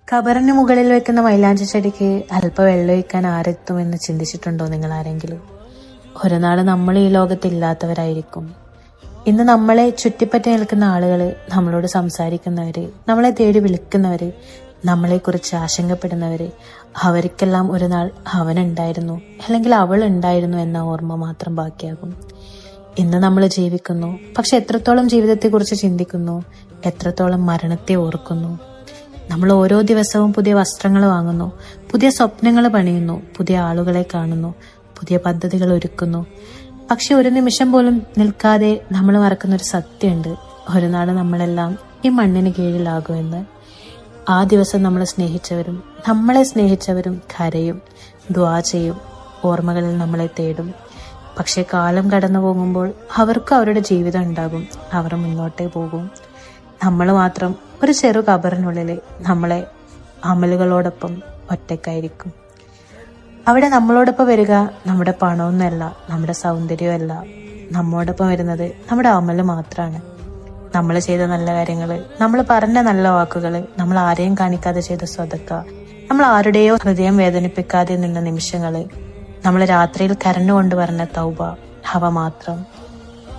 ഖബറിന് മുകളിൽ വെക്കുന്ന മൈലാഞ്ചി ചെടിക്ക് അല്പം വെള്ളമൊഴിക്കാൻ ആരെത്തുമെന്ന് ചിന്തിച്ചിട്ടുണ്ടോ നിങ്ങൾ ആരെങ്കിലും? ഒരു നാൾ നമ്മൾ ഈ ലോകത്തില്ലാത്തവരായിരിക്കും. ഇന്ന് നമ്മളെ ചുറ്റിപ്പറ്റി നിൽക്കുന്ന ആളുകള്, നമ്മളോട് സംസാരിക്കുന്നവര്, നമ്മളെ തേടി വിളിക്കുന്നവര്, നമ്മളെക്കുറിച്ച് ആശങ്കപ്പെടുന്നവര്, അവർക്കെല്ലാം ഒരു നാൾ അവനുണ്ടായിരുന്നു അല്ലെങ്കിൽ അവൾ ഉണ്ടായിരുന്നു എന്ന ഓർമ്മ മാത്രം ബാക്കിയാകും. ഇന്ന് നമ്മൾ ജീവിക്കുന്നു, പക്ഷെ എത്രത്തോളം ജീവിതത്തെക്കുറിച്ച് ചിന്തിക്കുന്നു, എത്രത്തോളം മരണത്തെ ഓർക്കുന്നു? നമ്മൾ ഓരോ ദിവസവും പുതിയ വസ്ത്രങ്ങൾ വാങ്ങുന്നു, പുതിയ സ്വപ്നങ്ങൾ പണിയുന്നു, പുതിയ ആളുകളെ കാണുന്നു, പുതിയ പദ്ധതികൾ ഒരുക്കുന്നു. പക്ഷെ ഒരു നിമിഷം പോലും നിൽക്കാതെ നമ്മൾ മറക്കുന്ന ഒരു സത്യമുണ്ട്: ഒരു നാൾ നമ്മളെല്ലാം ഈ മണ്ണിന് കീഴിലാകുമെന്ന്. ആ ദിവസം നമ്മളെ സ്നേഹിച്ചവരും കരയും, ദുആ ചെയ്യും, ഓർമ്മകളിൽ നമ്മളെ തേടും. പക്ഷെ കാലം കടന്നു പോകുമ്പോൾ അവർക്ക് അവരുടെ ജീവിതം ഉണ്ടാകും, അവർ മുന്നോട്ടേ പോകും. നമ്മൾ മാത്രം ഒരു ചെറു ഖബറിനുള്ളില് നമ്മളെ അമലുകളോടൊപ്പം ഒറ്റയ്ക്കായിരിക്കും. അവിടെ നമ്മളോടൊപ്പം വരിക നമ്മുടെ പണമൊന്നുമല്ല, നമ്മുടെ സൗന്ദര്യമല്ല. നമ്മോടൊപ്പം വരുന്നത് നമ്മുടെ അമല് മാത്രമാണ്. നമ്മൾ ചെയ്ത നല്ല കാര്യങ്ങള്, നമ്മൾ പറഞ്ഞ നല്ല വാക്കുകള്, നമ്മൾ ആരെയും കാണിക്കാതെ ചെയ്ത സ്വതക്ക, നമ്മൾ ആരുടെയോ ഹൃദയം വേദനിപ്പിക്കാതെ നിന്ന നിമിഷങ്ങള്, നമ്മൾ രാത്രിയിൽ കരഞ്ഞുകൊണ്ട് പറഞ്ഞ തൗബ, അവ മാത്രം.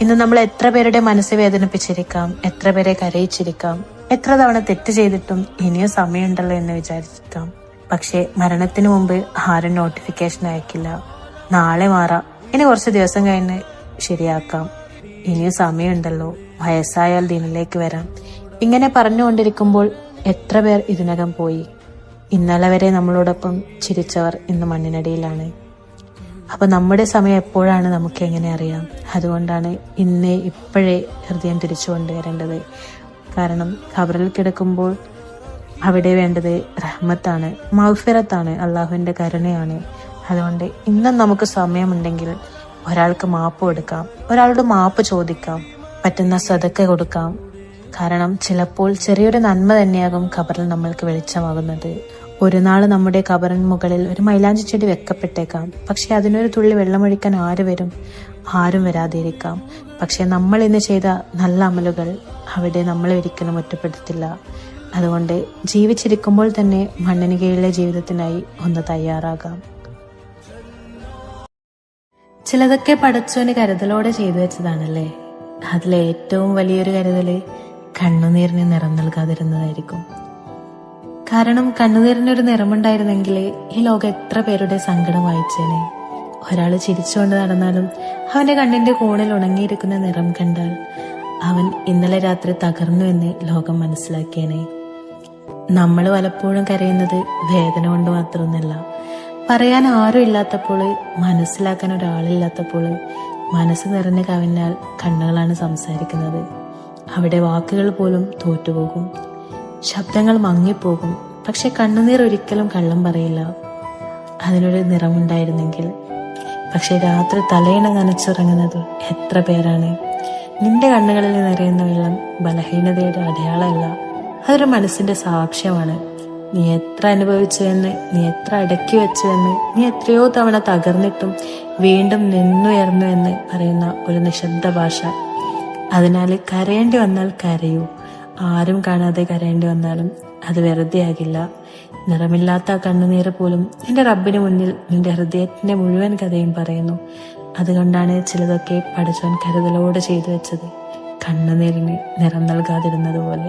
ഇന്ന് നമ്മൾ എത്ര പേരുടെ മനസ്സ് വേദനിപ്പിച്ചിരിക്കാം, എത്ര പേരെ കരയിച്ചിരിക്കാം, എത്ര തവണ തെറ്റ് ചെയ്തിട്ടും ഇനിയും സമയമുണ്ടല്ലോ എന്ന് വിചാരിച്ചിരിക്കാം. പക്ഷെ മരണത്തിന് മുമ്പ് ആരും നോട്ടിഫിക്കേഷൻ അയക്കില്ല. നാളെ മാറാം, ഇനി കുറച്ച് ദിവസം കഴിഞ്ഞ് ശരിയാക്കാം, ഇനിയും സമയമുണ്ടല്ലോ, വയസ്സായാൽ ദിനിലേക്ക് വരാം. ഇങ്ങനെ പറഞ്ഞുകൊണ്ടിരിക്കുമ്പോൾ എത്ര പേർ ഇതിനകം പോയി. ഇന്നലെ വരെ നമ്മളോടൊപ്പം ചിരിച്ചവർ ഇന്ന് മണ്ണിനടിയിലാണ്. അപ്പൊ നമ്മുടെ സമയം എപ്പോഴാണ് നമുക്ക് എങ്ങനെ അറിയാം? അതുകൊണ്ടാണ് ഇപ്പോഴേ ഹൃദയം തിരിച്ചു കൊണ്ടുവരേണ്ടത്. കാരണം ഖബറിൽ കിടക്കുമ്പോൾ അവിടെ വേണ്ടത് റഹ്മത്താണ്, മഗ്ഫിറത്താണ്, അള്ളാഹുവിന്റെ കരുണയാണ്. അതുകൊണ്ട് ഇന്നും നമുക്ക് സമയമുണ്ടെങ്കിൽ ഒരാൾക്ക് മാപ്പ് കൊടുക്കാം, ഒരാളോട് മാപ്പ് ചോദിക്കാം, പറ്റുന്ന സദക്ക കൊടുക്കാം. കാരണം ചിലപ്പോൾ ചെറിയൊരു നന്മ തന്നെയാകും ഖബറിൽ നമ്മൾക്ക് വെളിച്ചമാകുന്നത്. ഒരു നാള് നമ്മുടെ ഖബറിന് മുകളിൽ ഒരു മൈലാഞ്ചി ചെടി വെക്കപ്പെട്ടേക്കാം. പക്ഷെ അതിനൊരു തുള്ളി വെള്ളമൊഴിക്കാൻ ആര് വരും? ആരും വരാതിരിക്കാം. പക്ഷെ നമ്മൾ ഇന്ന് ചെയ്ത നല്ല അമലുകൾ അവിടെ നമ്മളെ ഒരിക്കലും ഒറ്റപ്പെടുത്തില്ല. അതുകൊണ്ട് ജീവിച്ചിരിക്കുമ്പോൾ തന്നെ മണ്ണിന് കീഴിലെ ജീവിതത്തിനായി ഒന്ന് തയ്യാറാകാം. ചിലതൊക്കെ പടച്ചോന് കരുതലോടെ ചെയ്തു വെച്ചതാണല്ലേ. അതിലെ ഏറ്റവും വലിയൊരു കരുതല് കണ്ണുനീരിന് നിറം നൽകാതിരുന്നതായിരിക്കും. കാരണം കണ്ണുനീരിനൊരു നിറമുണ്ടായിരുന്നെങ്കിൽ ഈ ലോകം എത്ര പേരുടെ സങ്കടം വായിച്ചേനെ. ഒരാള് ചിരിച്ചുകൊണ്ട് നടന്നാലും അവന്റെ കണ്ണിന്റെ കോണിൽ ഉണങ്ങിയിരിക്കുന്ന നിറം കണ്ടാൽ അവൻ ഇന്നലെ രാത്രി തകർന്നു എന്ന് ലോകം മനസ്സിലാക്കിയേനെ. നമ്മൾ പലപ്പോഴും കരയുന്നത് വേദന കൊണ്ട് മാത്രമൊന്നുമല്ല. പറയാൻ ആരും ഇല്ലാത്തപ്പോൾ, മനസ്സിലാക്കാൻ ഒരാളില്ലാത്തപ്പോൾ മനസ്സ് നിറഞ്ഞു കവിഞ്ഞാൽ കണ്ണുകളാണ് സംസാരിക്കുന്നത്. അവിടെ വാക്കുകൾ പോലും തോറ്റുപോകും, ശബ്ദങ്ങൾ മങ്ങിപ്പോകും. പക്ഷെ കണ്ണുനീർ ഒരിക്കലും കള്ളം പറയില്ല. അതിനൊരു നിറമുണ്ടായിരുന്നെങ്കിൽ. പക്ഷെ രാത്രി തലയിണ നനച്ചുറങ്ങുന്നത് എത്ര പേരാണ്? നിന്റെ കണ്ണുകളിൽ നിറയുന്ന വെള്ളം ബലഹീനതയുടെ അടയാളമല്ല, അതൊരു മനസ്സിന്റെ സാക്ഷ്യമാണ്. നീ എത്ര അനുഭവിച്ചുവെന്ന്, നീ എത്ര അടക്കി വെച്ചുവെന്ന്, നീ എത്രയോ തവണ തകർന്നിട്ടും വീണ്ടും നിന്നുയർന്നു എന്ന് പറയുന്ന ഒരു നിശബ്ദ ഭാഷ. അതിനാൽ കരയേണ്ടി വന്നാൽ കരയൂ. ആരും കാണാതെ കരയേണ്ടി വന്നാലും അത് വെറുതെ ആകില്ല. നിറമില്ലാത്ത ആ കണ്ണുനീര് പോലും നിന്റെ റബ്ബിന് മുന്നിൽ നിന്റെ ഹൃദയത്തിന്റെ മുഴുവൻ കഥയും പറയുന്നു. അതുകൊണ്ടാണ് ചിലതൊക്കെ പടച്ചോൻ കരുതലോടെ ചെയ്തു വെച്ചത്, കണ്ണുനീരിന് നിറം നൽകാതിരുന്നത് പോലെ.